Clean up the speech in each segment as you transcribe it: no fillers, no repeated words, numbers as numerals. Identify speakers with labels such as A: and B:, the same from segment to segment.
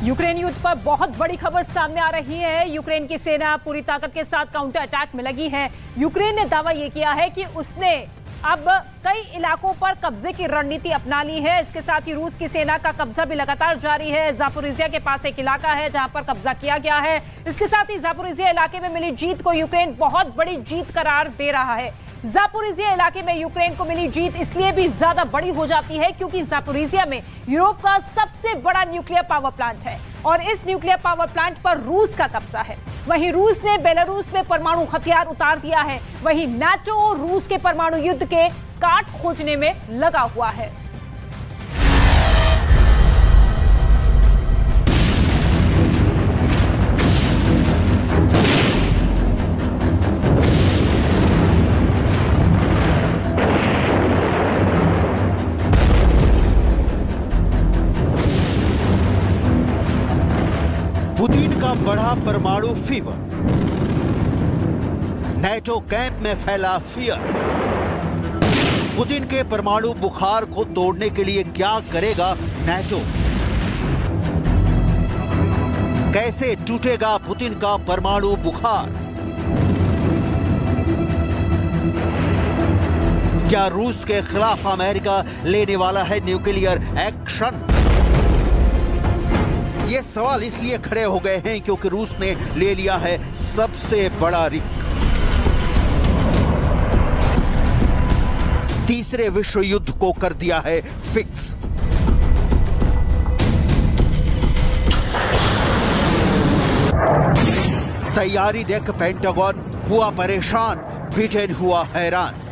A: Ukraine युद्ध पर बहुत बड़ी खबर सामने आ रही है। यूक्रेन की सेना पूरी ताकत के साथ काउंटर अटैक में लगी है। यूक्रेन ने दावा यह किया है कि उसने अब कई इलाकों पर कब्जे की रणनीति अपना ली है। इसके साथ ही रूस की सेना का कब्जा भी लगातार जारी है। जापोरिजिया के पास एक इलाका है जहां पर कब्जा किया गया है। इसके साथ ही जापोरिजिया इलाके में मिली जीत को यूक्रेन बहुत बड़ी जीत करार दे रहा है। जापोरिजिया इलाके में यूक्रेन को मिली जीत इसलिए भी ज्यादा बड़ी हो जाती है क्योंकि जापोरिजिया में यूरोप का सबसे बड़ा न्यूक्लियर पावर प्लांट है और इस न्यूक्लियर पावर प्लांट पर रूस का कब्जा है। वहीं रूस ने बेलारूस में परमाणु हथियार उतार दिया है। वहीं नाटो रूस के परमाणु युद्ध के काट खोजने में लगा हुआ है।
B: पुतिन का बढ़ा परमाणु फीवर, नेटो कैंप में फैला फियर। पुतिन के परमाणु बुखार को तोड़ने के लिए क्या करेगा नेटो? कैसे टूटेगा पुतिन का परमाणु बुखार? क्या रूस के खिलाफ अमेरिका लेने वाला है न्यूक्लियर एक्शन? ये सवाल इसलिए खड़े हो गए हैं क्योंकि रूस ने ले लिया है सबसे बड़ा रिस्क। तीसरे विश्व युद्ध को कर दिया है फिक्स। तैयारी देख पेंटागन हुआ परेशान, ब्रिटेन हुआ हैरान।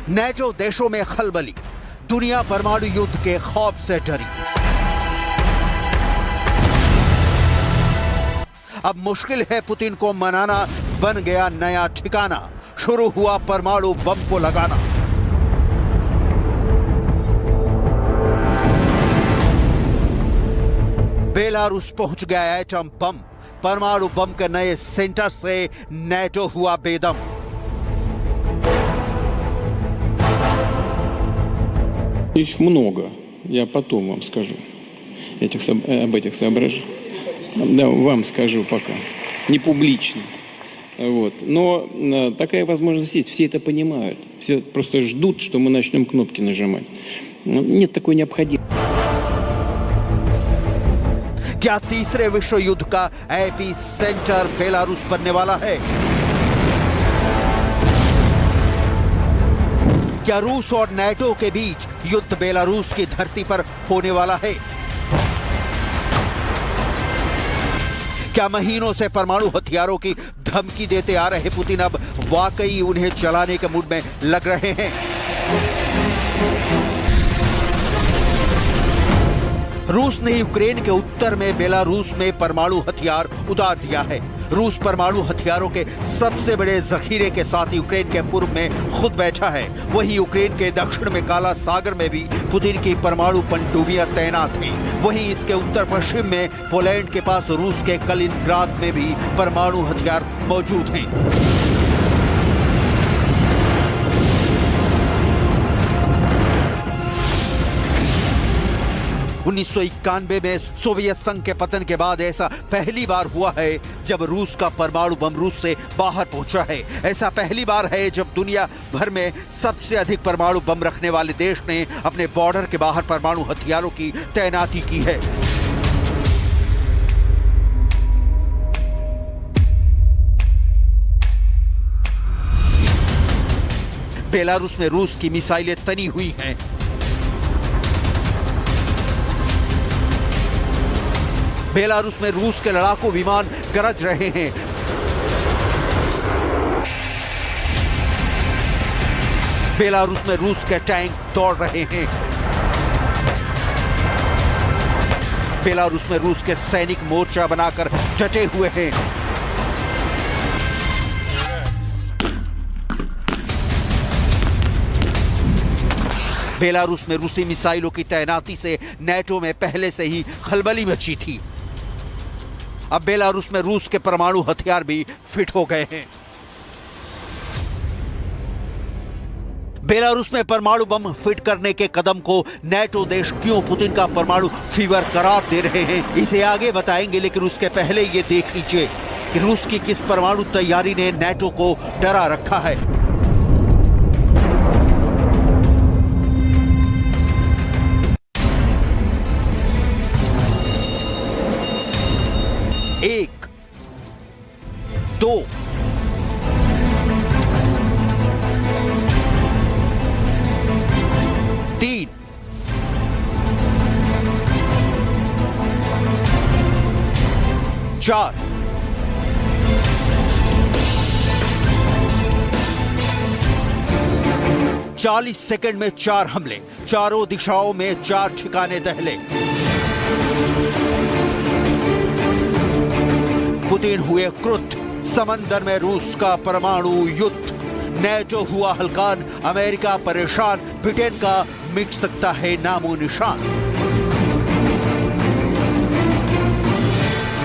B: नेटो देशों में खलबली, दुनिया परमाणु युद्ध के खौफ से डरी। अब मुश्किल है पुतिन को मनाना, बन गया नया ठिकाना। शुरू हुआ परमाणु बम को लगाना। बेलारूस पहुंच गया एटम बम। परमाणु बम के नए सेंटर से नेटो हुआ बेदम।
C: Их много, я потом вам скажу об этих соображениях. Да, вам скажу пока, не публично. Вот. Но такая возможность есть, все это понимают. Все просто ждут, что мы начнем кнопки нажимать. Нет такой необходимости.
B: क्या तीसरे विश्व युद्ध का एपी सेंटर बेलारूस बनने वाला है? क्या रूस और नेटो के बीच युद्ध बेलारूस की धरती पर होने वाला है? क्या महीनों से परमाणु हथियारों की धमकी देते आ रहे पुतिन अब वाकई उन्हें चलाने के मूड में लग रहे हैं? रूस ने यूक्रेन के उत्तर में बेलारूस में परमाणु हथियार उतार दिया है। रूस परमाणु हथियारों के सबसे बड़े जखीरे के साथ यूक्रेन के पूर्व में खुद बैठा है। वहीं यूक्रेन के दक्षिण में काला सागर में भी पुतिन की परमाणु पनडुब्बियां तैनात हैं। वहीं इसके उत्तर पश्चिम में पोलैंड के पास रूस के कलिनिंग्राद में भी परमाणु हथियार मौजूद हैं। 1991 में सोवियत संघ के पतन के बाद ऐसा पहली बार हुआ है जब रूस का परमाणु बम रूस से बाहर पहुंचा है। ऐसा पहली बार है जब दुनिया भर में सबसे अधिक परमाणु बम रखने वाले देश ने अपने बॉर्डर के बाहर परमाणु हथियारों की तैनाती की है। बेलारूस में रूस की मिसाइलें तनी हुई हैं। बेलारूस में रूस के लड़ाकू विमान गरज रहे हैं। बेलारूस में रूस के टैंक दौड़ रहे हैं। बेलारूस में रूस के सैनिक मोर्चा बनाकर डटे हुए हैं। बेलारूस में रूसी मिसाइलों की तैनाती से नेटो में पहले से ही खलबली मची थी। अब बेलारूस में रूस के परमाणु हथियार भी फिट हो गए हैं। बेलारूस में परमाणु बम फिट करने के कदम को नेटो देश क्यों पुतिन का परमाणु फीवर करार दे रहे हैं, इसे आगे बताएंगे, लेकिन उसके पहले ये देख लीजिए कि रूस की किस परमाणु तैयारी ने नेटो को डरा रखा है। एक, दो, तीन, चार, चालीस सेकंड में 4 हमले, चारों दिशाओं में 4 ठिकाने दहले। पुतिन हुए क्रुद्ध, समंदर में रूस का परमाणु युद्ध, नेटो हुआ हलकान, अमेरिका परेशान, ब्रिटेन का मिट सकता है नामो निशान।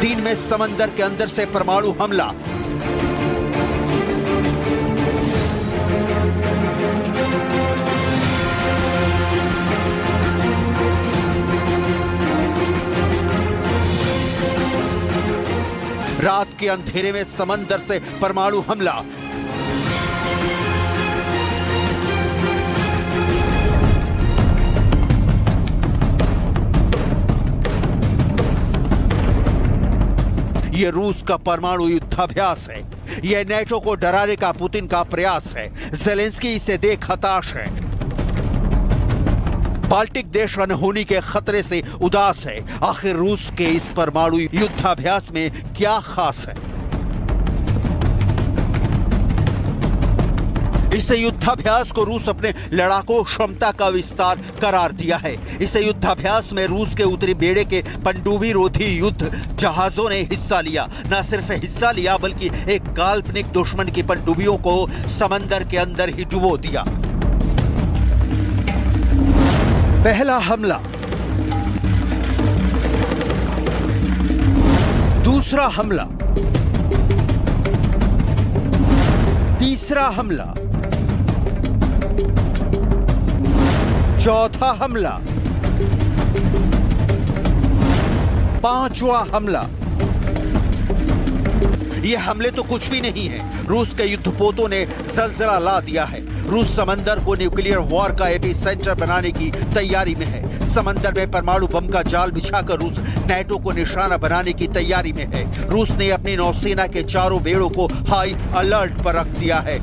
B: दिन में समंदर के अंदर से परमाणु हमला, रात के अंधेरे में समंदर से परमाणु हमला, यह रूस का परमाणु युद्धाभ्यास है। यह नेटो को डराने का पुतिन का प्रयास है। ज़ेलेंस्की इसे देख हताश है। बाल्टिक देश अनहोनी के खतरे से उदास है। आखिर रूस के इस परमाणु युद्धाभ्यास में क्या खास है? इस युद्धाभ्यास को रूस अपने लड़ाकू क्षमता का विस्तार करार दिया है। इस युद्धाभ्यास में रूस के उत्तरी बेड़े के पनडुब्बी रोधी युद्ध जहाजों ने हिस्सा लिया। न सिर्फ हिस्सा लिया बल्कि एक काल्पनिक दुश्मन की पनडुब्बियों को समंदर के अंदर ही डुबो दिया। पहला हमला, दूसरा हमला, तीसरा हमला, चौथा हमला, पांचवा हमला। ये हमले तो कुछ भी नहीं है। रूस के युद्धपोतों ने जलजला ला दिया है। रूस समंदर को न्यूक्लियर वॉर का एपी सेंटर बनाने की तैयारी में है। समंदर में परमाणु बम का जाल बिछाकर रूस नेटो को निशाना बनाने की तैयारी में है। रूस ने अपनी नौसेना के चारों बेड़ों को हाई अलर्ट पर रख दिया है।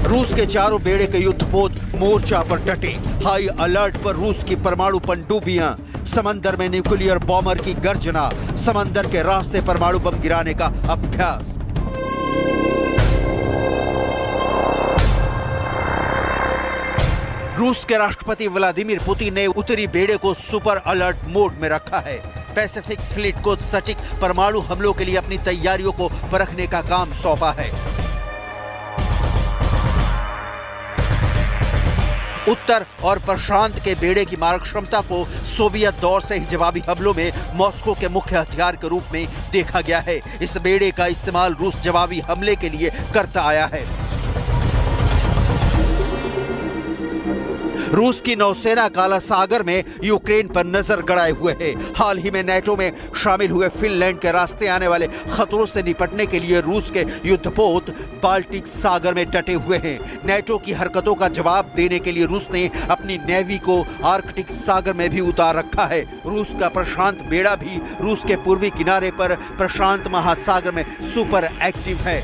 B: रूस के चारों बेड़े के युद्धपोत मोर्चा पर डटे। हाई अलर्ट पर रूस की परमाणु पनडुब्बियां, समंदर में न्यूक्लियर बॉम्बर की गर्जना, समंदर के रास्ते परमाणु बम गिराने का अभ्यास। रूस के राष्ट्रपति व्लादिमीर पुतिन ने उत्तरी बेड़े को सुपर अलर्ट मोड में रखा है। पैसिफिक फ्लीट को सटीक परमाणु हमलों के लिए अपनी तैयारियों को परखने का काम सौंपा है। उत्तर और प्रशांत के बेड़े की मारक क्षमता को सोवियत दौर से ही जवाबी हमलों में मॉस्को के मुख्य हथियार के रूप में देखा गया है। इस बेड़े का इस्तेमाल रूस जवाबी हमले के लिए करता आया है। रूस की नौसेना काला सागर में यूक्रेन पर नजर गड़ाए हुए है। हाल ही में नेटो में शामिल हुए फिनलैंड के रास्ते आने वाले खतरों से निपटने के लिए रूस के युद्धपोत बाल्टिक सागर में डटे हुए हैं। नेटो की हरकतों का जवाब देने के लिए रूस ने अपनी नेवी को आर्कटिक सागर में भी उतार रखा है। रूस का प्रशांत बेड़ा भी रूस के पूर्वी किनारे पर प्रशांत महासागर में सुपर एक्टिव है।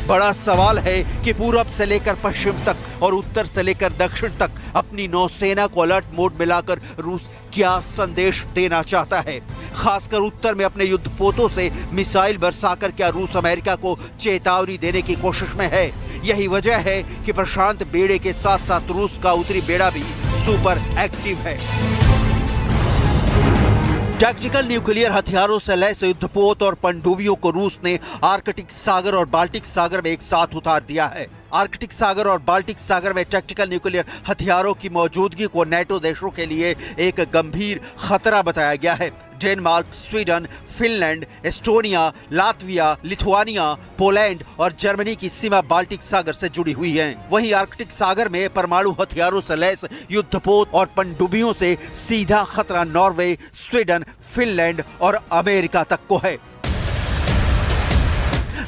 B: बड़ा सवाल है कि पूरब से लेकर पश्चिम तक और उत्तर से लेकर दक्षिण तक अपनी नौसेना को अलर्ट मोड में लाकर रूस क्या संदेश देना चाहता है। खासकर उत्तर में अपने युद्धपोतों से मिसाइल बरसाकर क्या रूस अमेरिका को चेतावनी देने की कोशिश में है। यही वजह है कि प्रशांत बेड़े के साथ साथ रूस का उत्तरी बेड़ा भी सुपर एक्टिव है। टैक्टिकल न्यूक्लियर हथियारों से लैस युद्धपोत और पनडुब्बियों को रूस ने आर्कटिक सागर और बाल्टिक सागर में एक साथ उतार दिया है। आर्कटिक सागर और बाल्टिक सागर में टैक्टिकल न्यूक्लियर हथियारों की मौजूदगी को नेटो देशों के लिए एक गंभीर खतरा बताया गया है। Denmark, Sweden, Finland, Estonia, Latvia, Lithuania, Poland और जर्मनी की सीमा बाल्टिक सागर से जुड़ी हुई है। वहीं आर्कटिक सागर में परमाणु हथियारों से लैस युद्धपोत और पनडुब्बियों से सीधा खतरा नॉर्वे, स्वीडन, फिनलैंड और अमेरिका तक को है।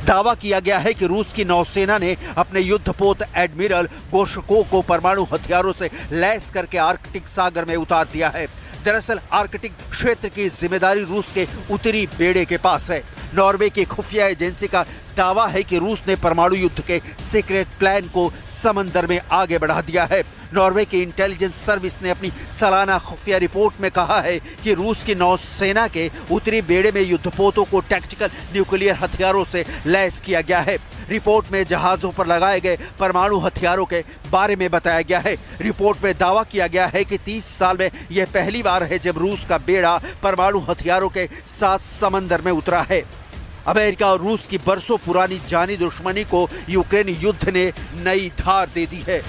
B: दावा किया गया है कि रूस की नौसेना ने अपने युद्धपोत एडमिरल गोर्शकोव को परमाणु हथियारों से लैस करके आर्कटिक सागर में उतार दिया है। दरअसल आर्कटिक क्षेत्र की जिम्मेदारी रूस के उत्तरी बेड़े के पास है। नॉर्वे की खुफिया एजेंसी का दावा है कि रूस ने परमाणु युद्ध के सीक्रेट प्लान को समंदर में आगे बढ़ा दिया है। नॉर्वे की इंटेलिजेंस सर्विस ने अपनी सालाना खुफिया रिपोर्ट में कहा है कि रूस की नौसेना के उत्तरी बेड़े में युद्धपोतों को टैक्टिकल न्यूक्लियर हथियारों से लैस किया गया है। रिपोर्ट में जहाजों पर लगाए गए परमाणु हथियारों के बारे में बताया गया है। रिपोर्ट में दावा किया गया है कि 30 साल में यह पहली बार है जब रूस का बेड़ा परमाणु हथियारों के साथ समंदर में उतरा है। अमेरिका और रूस की बरसों पुरानी जानी दुश्मनी को यूक्रेन युद्ध ने नई धार दे दी है।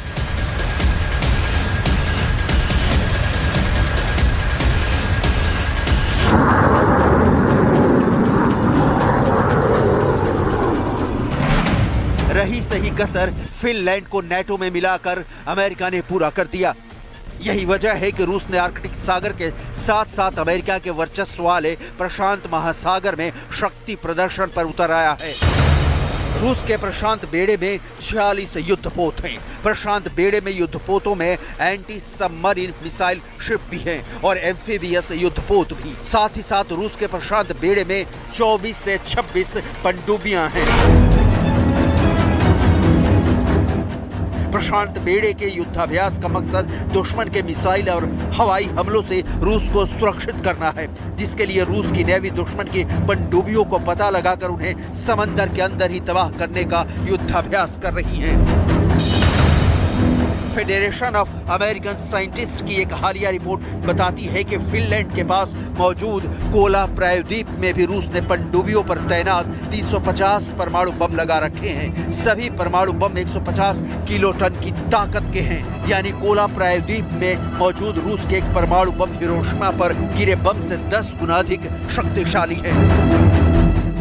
B: रही सही कसर फिनलैंड को नेटो में मिलाकर अमेरिका ने पूरा कर दिया। यही वजह है कि रूस ने आर्कटिक सागर के साथ साथ अमेरिका के वर्चस्व वाले प्रशांत महासागर में शक्ति प्रदर्शन पर उतर आया है। रूस के प्रशांत बेड़े में 46 युद्धपोत हैं। प्रशांत बेड़े में युद्धपोतों में एंटी सबमरीन मिसाइल शिप भी हैं और एम्फीबियस युद्धपोत भी। साथ ही साथ रूस के प्रशांत बेड़े में 24 से 26 पनडुब्बियां हैं। प्रशांत बेड़े के युद्धाभ्यास का मकसद दुश्मन के मिसाइल और हवाई हमलों से रूस को सुरक्षित करना है, जिसके लिए रूस की नेवी दुश्मन की पनडुब्बियों को पता लगाकर उन्हें समंदर के अंदर ही तबाह करने का युद्धाभ्यास कर रही है। फेडरेशन ऑफ अमेरिकन साइंटिस्ट की एक हालिया रिपोर्ट बताती है कि फिनलैंड के पास मौजूद कोला प्रायद्वीप में भी रूस ने पनडुब्बियों पर तैनात 350 परमाणु बम लगा रखे हैं। सभी परमाणु बम 150 किलोटन की ताकत के हैं, यानी कोला प्रायद्वीप में मौजूद रूस के एक परमाणु बम हिरोशिमा पर गिरे बम से 10 गुना अधिक शक्तिशाली है।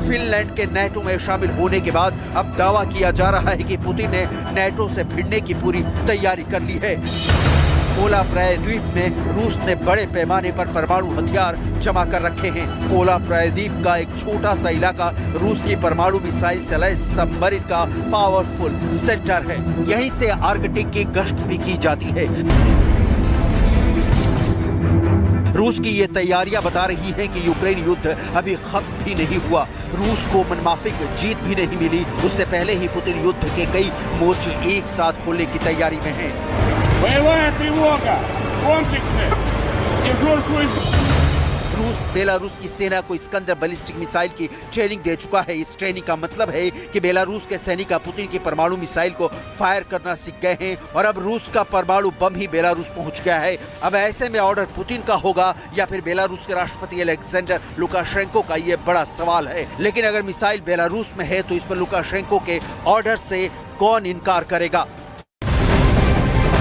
B: फिनलैंड के नेटो में शामिल होने के बाद अब दावा किया जा रहा है कि पुतिन ने नेटो से भिड़ने की पूरी तैयारी कर ली है। कोला प्रायद्वीप में रूस ने बड़े पैमाने पर परमाणु हथियार जमा कर रखे हैं। कोला प्रायद्वीप का एक छोटा सा इलाका रूस की परमाणु मिसाइल से लैस सबमरीन का पावरफुल सेंटर है। यहीं से आर्कटिक की गश्त भी की जाती है। रूस की ये तैयारियां बता रही हैं कि यूक्रेन युद्ध अभी खत्म भी नहीं हुआ। रूस को मनमाफिक जीत भी नहीं मिली, उससे पहले ही पुतिन युद्ध के कई मोर्चे एक साथ खोलने की तैयारी में हैं। रूस बेलारूस की सेना को इस्कंदर बैलिस्टिक मिसाइल की ट्रेनिंग दे चुका है। इस ट्रेनिंग का मतलब है कि बेलारूस के सैनिक पुतिन की परमाणु मिसाइल को फायर करना सीख गए हैं और अब रूस का परमाणु बम ही बेलारूस पहुंच गया है। अब ऐसे में ऑर्डर पुतिन का होगा या फिर बेलारूस के राष्ट्रपति अलेक्जेंडर लुकाशेंको का, ये बड़ा सवाल है। लेकिन अगर मिसाइल बेलारूस में है तो इस पर लुकाशेंको के ऑर्डर से कौन इनकार करेगा।